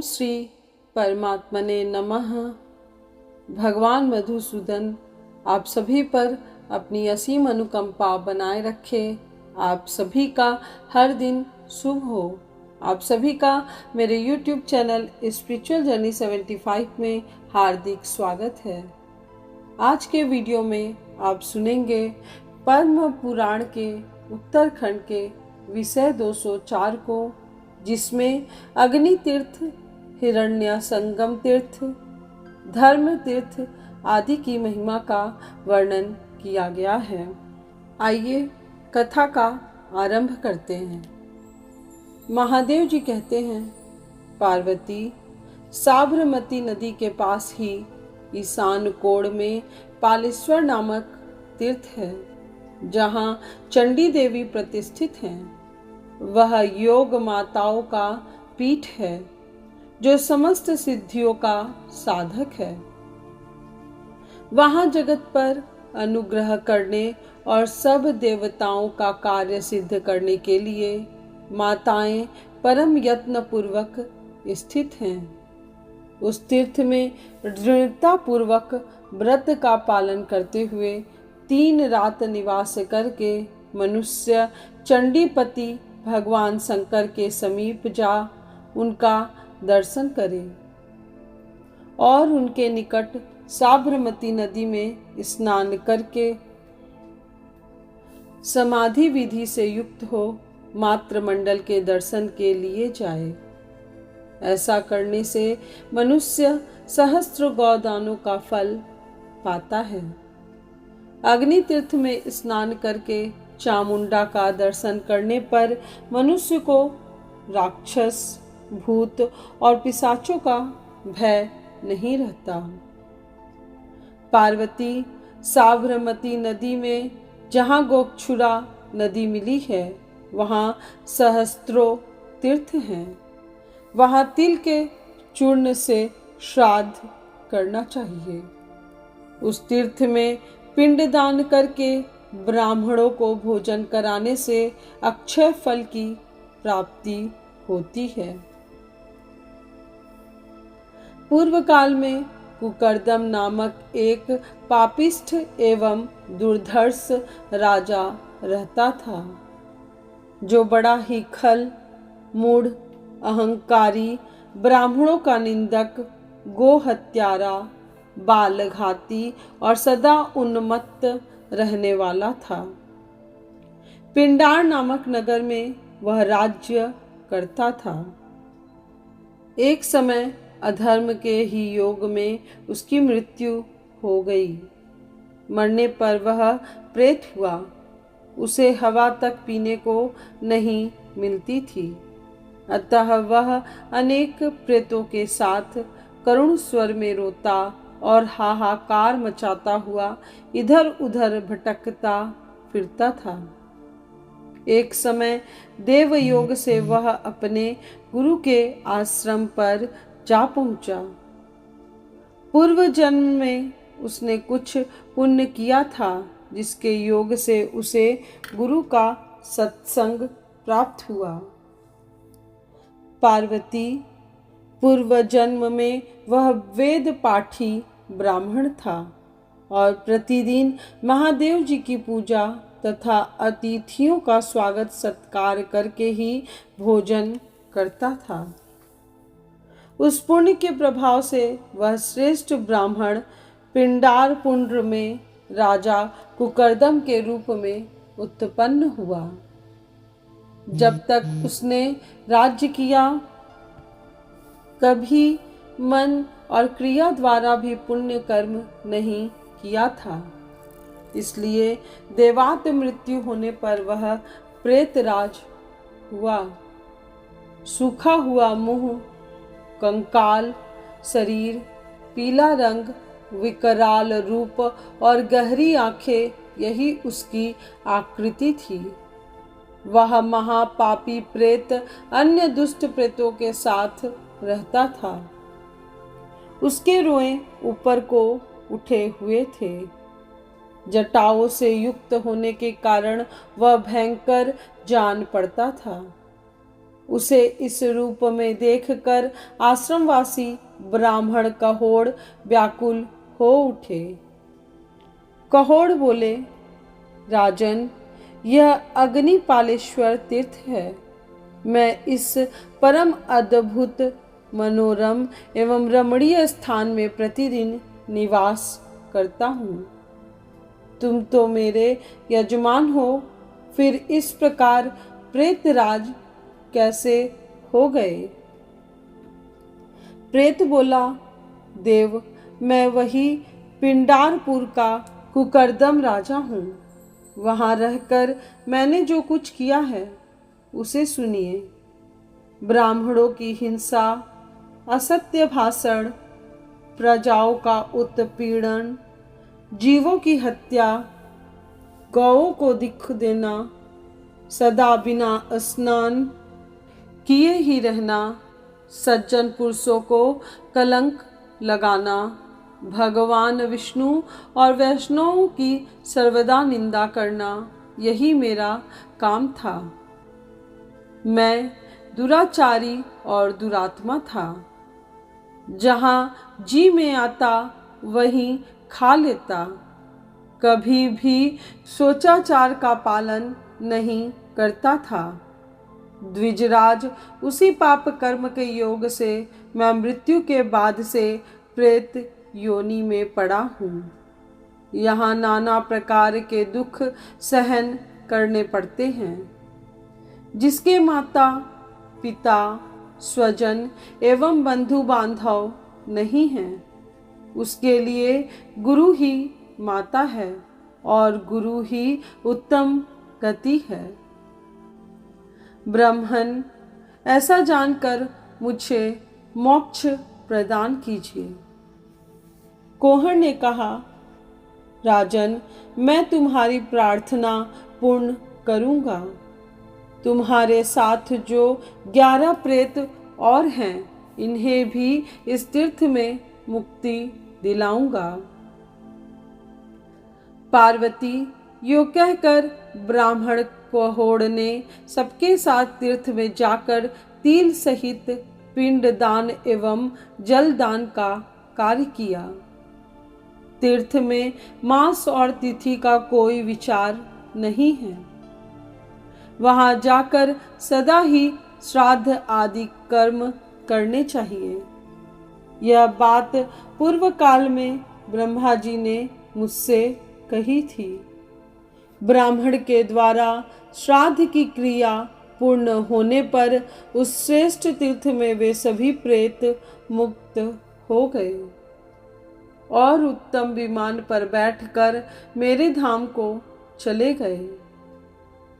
श्री परमात्मने नमः। भगवान मधुसूदन आप सभी पर अपनी असीम अनुकंपा बनाए रखे। आप सभी का हर दिन शुभ हो। आप सभी का मेरे YouTube चैनल स्पिरिचुअल जर्नी 75 में हार्दिक स्वागत है। आज के वीडियो में आप सुनेंगे पद्म पुराण के उत्तरखंड के विषय 204 को, जिसमें अग्नि तीर्थ, हिरण्य संगम तीर्थ, धर्म तीर्थ आदि की महिमा का वर्णन किया गया है। आइए कथा का आरंभ करते हैं। महादेव जी कहते हैं, पार्वती साबरमती नदी के पास ही ईशान कोण में पालेश्वर नामक तीर्थ है, जहाँ चंडी देवी प्रतिष्ठित हैं। वह योग माताओं का पीठ है, जो समस्त सिद्धियों का साधक है। वहाँ जगत पर अनुग्रह करने और सब देवताओं का कार्य सिद्ध करने के लिए माताएं परम यत्न पूर्वक स्थित हैं। उस तीर्थ में दृढ़ता पूर्वक व्रत का पालन करते हुए 3 रात निवास करके मनुष्य चंडीपति भगवान शंकर के समीप जा उनका दर्शन करे और उनके निकट साबरमती नदी में स्नान करके समाधि विधि से युक्त हो मातृमंडल के दर्शन के लिए जाए। ऐसा करने से मनुष्य सहस्त्र गौदानों का फल पाता है। अग्नि तीर्थ में स्नान करके चामुंडा का दर्शन करने पर मनुष्य को राक्षस, भूत और पिशाचों का भय नहीं रहता। पार्वती साबरमती नदी में जहाँ गोक्षुरा नदी मिली है, वहाँ सहस्त्रों तीर्थ हैं। वहाँ तिल के चूर्ण से श्राद्ध करना चाहिए। उस तीर्थ में पिंडदान करके ब्राह्मणों को भोजन कराने से अक्षय फल की प्राप्ति होती है। पूर्व काल में कुकर्दम नामक एक पापिष्ठ एवं दुर्धर्ष राजा रहता था, जो बड़ा ही खल, मूढ़, अहंकारी, ब्राह्मणों का निंदक, गो हत्यारा, बालघाती और सदा उन्मत्त रहने वाला था। पिंडार नामक नगर में वह राज्य करता था। एक समय अधर्म के ही योग में उसकी मृत्यु हो गई। मरने पर वह प्रेत हुआ। उसे हवा तक पीने को नहीं मिलती थी, अतः वह अनेक प्रेतों के साथ करुण स्वर में रोता और हाहाकार मचाता हुआ इधर उधर भटकता फिरता था। एक समय देवयोग से वह अपने गुरु के आश्रम पर जा पहुंचा। पूर्व जन्म में उसने कुछ पुण्य किया था, जिसके योग से उसे गुरु का सत्संग प्राप्त हुआ। पार्वती पूर्व जन्म में वह वेद पाठी ब्राह्मण था और प्रतिदिन महादेव जी की पूजा तथा अतिथियों का स्वागत सत्कार करके ही भोजन करता था। उस पुण्य के प्रभाव से वह श्रेष्ठ ब्राह्मण पिंडार पुंड्र में राजा कुकर्दम के रूप में उत्पन्न हुआ। जब तक उसने राज्य किया, कभी मन और क्रिया द्वारा भी पुण्य कर्म नहीं किया था। इसलिए देवात मृत्यु होने पर वह प्रेतराज हुआ। सूखा हुआ मुंह, कंकाल शरीर, पीला रंग, विकराल रूप और गहरी आंखें, यही उसकी आकृति थी। वह महापापी प्रेत अन्य दुष्ट प्रेतों के साथ रहता था। उसके रोए ऊपर को उठे हुए थे। जटाओं से युक्त होने के कारण वह भयंकर जान पड़ता था। उसे इस रूप में देखकर आश्रमवासी ब्राह्मण कहोड़ व्याकुल हो उठे। कहोड़ बोले, राजन, यह अग्निपालेश्वर तीर्थ है। मैं इस परम अद्भुत मनोरम एवं रमणीय स्थान में प्रतिदिन निवास करता हूँ। तुम तो मेरे यजमान हो, फिर इस प्रकार प्रेतराज कैसे हो गए? प्रेत बोला, देव, मैं वही पिंडारपुर का कुकरदम राजा हूँ। वहाँ रहकर मैंने जो कुछ किया है उसे सुनिए। ब्राह्मणों की हिंसा, असत्य भाषण, प्रजाओं का उत्पीड़न, जीवों की हत्या, गौओं को दुख देना, सदा बिना स्नान किए ही रहना, सज्जन पुरुषों को कलंक लगाना, भगवान विष्णु और वैष्णवों की सर्वदा निंदा करना, यही मेरा काम था। मैं दुराचारी और दुरात्मा था। जहाँ जी में आता वहीं खा लेता। कभी भी सोचाचार का पालन नहीं करता था। द्विजराज, उसी पाप कर्म के योग से मैं मृत्यु के बाद से प्रेत योनि में पड़ा हूँ। यहाँ नाना प्रकार के दुख सहन करने पड़ते हैं। जिसके माता पिता, स्वजन एवं बंधु बांधव नहीं हैं, उसके लिए गुरु ही माता है और गुरु ही उत्तम गति है। ब्रह्मन, ऐसा जानकर मुझे मोक्ष प्रदान कीजिए। कोहर ने कहा, राजन, मैं तुम्हारी प्रार्थना पूर्ण करूंगा। तुम्हारे साथ जो 11 प्रेत और हैं, इन्हें भी इस तीर्थ में मुक्ति दिलाऊंगा। पार्वती, यो कहकर ब्राह्मण कहोड़ ने सबके साथ तीर्थ में जाकर तिल सहित पिंड दान एवं जल दान का कार्य किया। तीर्थ में मास और तिथि का कोई विचार नहीं है। वहां जाकर सदा ही श्राद्ध आदि कर्म करने चाहिए। यह बात पूर्व काल में ब्रह्मा जी ने मुझसे कही थी। ब्राह्मण के द्वारा श्राद्ध की क्रिया पूर्ण होने पर उस श्रेष्ठ तीर्थ में वे सभी प्रेत मुक्त हो गए और उत्तम विमान पर बैठकर मेरे धाम को चले गए।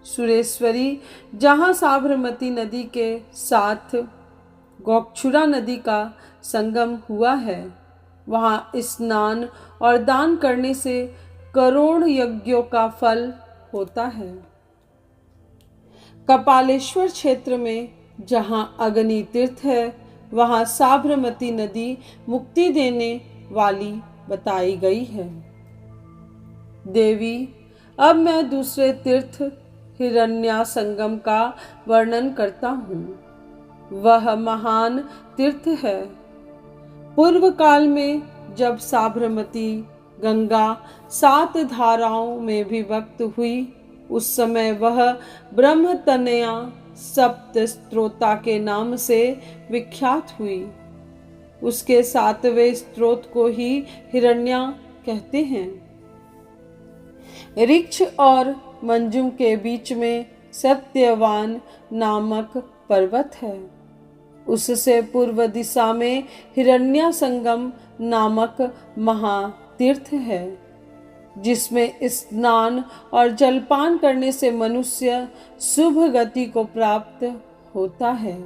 सुरेश्वरी, जहाँ साबरमती नदी के साथ गोक्षुरा नदी का संगम हुआ है, वहाँ स्नान और दान करने से करोड़ यज्ञों का फल होता है। कपालेश्वर क्षेत्र में जहाँ अग्नि तीर्थ है, वहाँ साबरमती नदी मुक्ति देने वाली बताई गई है। देवी, अब मैं दूसरे तीर्थ हिरण्या संगम का वर्णन करता हूँ। वह महान तीर्थ है। पूर्व काल में जब साबरमती गंगा 7 धाराओं में विभक्त हुई, उस समय वह ब्रह्मतनया सप्त स्त्रोता के नाम से विख्यात हुई। उसके 7वें स्त्रोत को ही हिरण्या कहते हैं। ऋक्ष और मंजुम के बीच में सत्यवान नामक पर्वत है। उससे पूर्व दिशा में हिरण्या संगम नामक महातीर्थ है, जिसमें स्नान और जलपान करने से मनुष्य शुभ गति को प्राप्त होता है।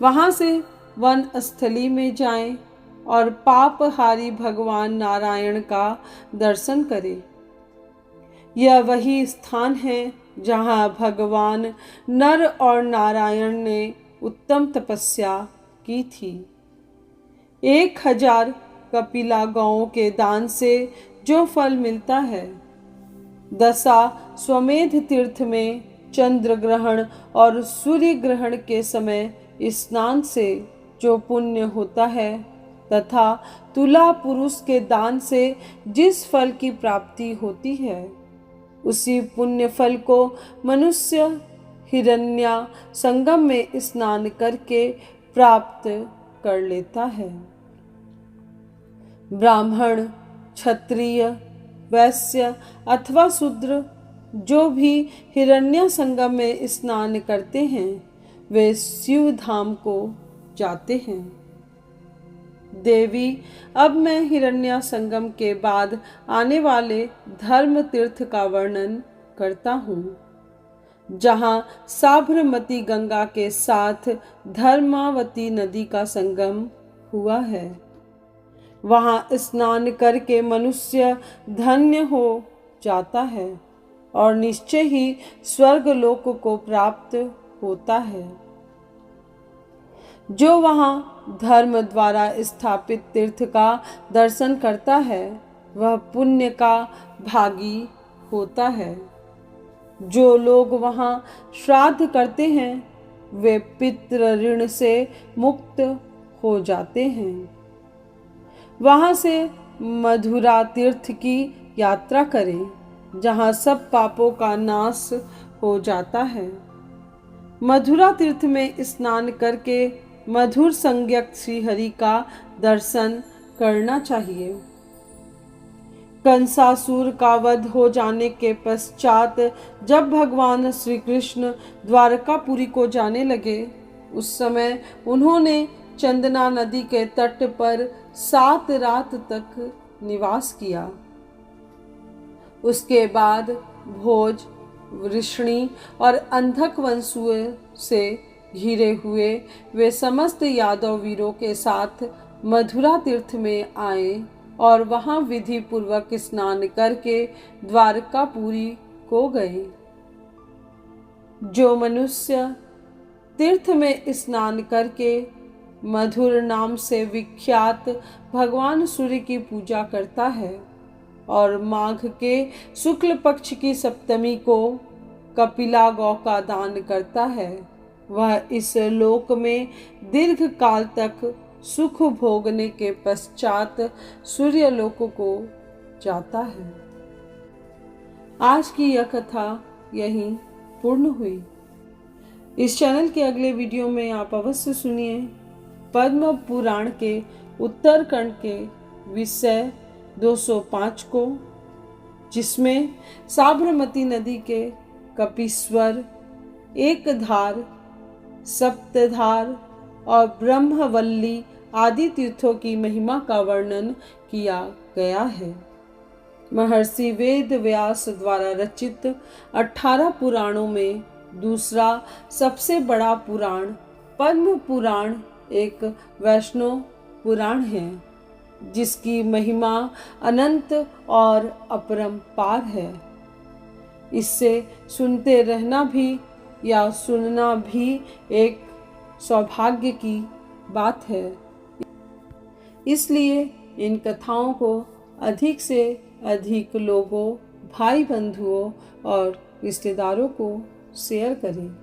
वहां से वन स्थली में जाएं और पापहारी भगवान नारायण का दर्शन करें। यह वही स्थान है जहाँ भगवान नर और नारायण ने उत्तम तपस्या की थी। 1000 कपिला गौओं के दान से जो फल मिलता है, दशा स्वमेध तीर्थ में चंद्र ग्रहण और सूर्य ग्रहण के समय स्नान से जो पुण्य होता है तथा तुला पुरुष के दान से जिस फल की प्राप्ति होती है, उसी पुण्य फल को मनुष्य हिरण्या संगम में स्नान करके प्राप्त कर लेता है। ब्राह्मण, क्षत्रिय, वैश्य अथवा शूद्र जो भी हिरण्य संगम में स्नान करते हैं वे शिव धाम को जाते हैं। देवी, अब मैं हिरण्य संगम के बाद आने वाले धर्म तीर्थ का वर्णन करता हूँ, जहाँ साबरमती गंगा के साथ धर्मावती नदी का संगम हुआ है। वहाँ स्नान करके मनुष्य धन्य हो जाता है और निश्चय ही स्वर्ग लोक को प्राप्त होता है। जो वहाँ धर्म द्वारा स्थापित तीर्थ का दर्शन करता है वह पुण्य का भागी होता है। जो लोग वहाँ श्राद्ध करते हैं वे पितृ ऋण से मुक्त हो जाते हैं। वहाँ से मधुरा तीर्थ की यात्रा करें, जहाँ सब पापों का नाश हो जाता है। मधुरा तीर्थ में स्नान करके मधुर संज्ञक श्री हरि का दर्शन करना चाहिए। कंसासुर का वध हो जाने के पश्चात जब भगवान श्री कृष्ण द्वारकापुरी को जाने लगे, उस समय उन्होंने चंदना नदी के तट पर 7 रात तक निवास किया। उसके बाद भोज, वृष्णि और अंधक वंशुओं से घिरे हुए वे समस्त यादव वीरों के साथ मधुरा तीर्थ में आए और वहां विधि पूर्वक स्नान करके द्वारकापुरी को गए। जो मनुष्य तीर्थ में स्नान करके मधुर नाम से विख्यात भगवान सूर्य की पूजा करता है और माघ के शुक्ल पक्ष की सप्तमी को कपिला गौ का दान करता है, वह इस लोक में दीर्घ काल तक सुख भोगने के पश्चात सूर्य लोक को जाता है। आज की यह कथा यहीं पूर्ण हुई। इस चैनल के अगले वीडियो में आप अवश्य सुनिए पद्म पुराण के उत्तरखंड के विषय 205 को, जिसमें साबरमती नदी के कपीश्वर, एकधार, सप्तधार और ब्रह्मवल्ली आदि तीर्थों की महिमा का वर्णन किया गया है। महर्षि वेद व्यास द्वारा रचित 18 पुराणों में दूसरा सबसे बड़ा पुराण पद्म पुराण एक वैष्णव पुराण है, जिसकी महिमा अनंत और अपरंपार है। इससे सुनते रहना भी या सुनना भी एक सौभाग्य की बात है। इसलिए इन कथाओं को अधिक से अधिक लोगों, भाई बंधुओं और रिश्तेदारों को शेयर करें।